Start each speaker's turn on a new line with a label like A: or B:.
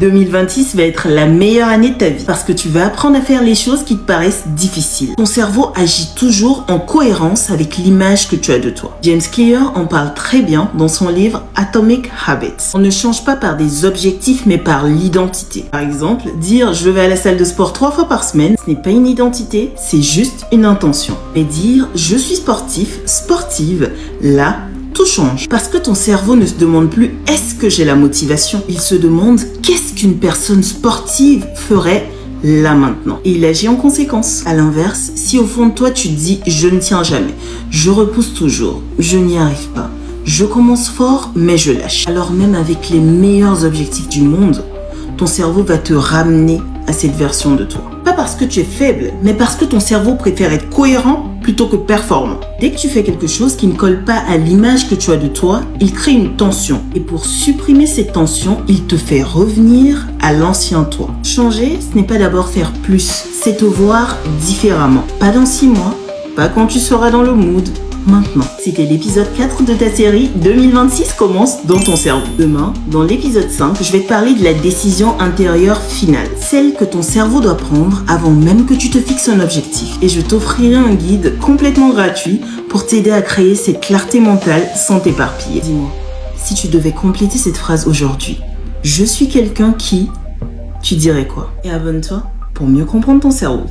A: 2026 va être la meilleure année de ta vie parce que tu vas apprendre à faire les choses qui te paraissent difficiles. Ton cerveau agit toujours en cohérence avec l'image que tu as de toi. James Clear en parle très bien dans son livre Atomic Habits. On ne change pas par des objectifs mais par l'identité. Par exemple, dire je vais à la salle de sport 3 fois par semaine, ce n'est pas une identité, c'est juste une intention. Mais dire je suis sportif, sportive, là, tout change. Parce que ton cerveau ne se demande plus est-ce que j'ai la motivation. Il se demande qu'est-ce qu'une personne sportive ferait là maintenant. Et il agit en conséquence. À l'inverse, si au fond de toi tu te dis je ne tiens jamais, je repousse toujours, je n'y arrive pas, je commence fort mais je lâche. Alors même avec les meilleurs objectifs du monde, ton cerveau va te ramener à cette version de toi. Pas parce que tu es faible, mais parce que ton cerveau préfère être cohérent plutôt que performant. Dès que tu fais quelque chose qui ne colle pas à l'image que tu as de toi, il crée une tension. Et pour supprimer cette tension, il te fait revenir à l'ancien toi. Changer, ce n'est pas d'abord faire plus, c'est te voir différemment. Pas dans 6 mois, pas quand tu seras dans le mood. Maintenant. C'était l'épisode 4 de ta série 2026 commence dans ton cerveau. Demain, dans l'épisode 5, je vais te parler de la décision intérieure finale. Celle que ton cerveau doit prendre avant même que tu te fixes un objectif. Et je t'offrirai un guide complètement gratuit pour t'aider à créer cette clarté mentale sans t'éparpiller. Dis-moi, si tu devais compléter cette phrase aujourd'hui, je suis quelqu'un qui... Tu dirais quoi? Et abonne-toi pour mieux comprendre ton cerveau.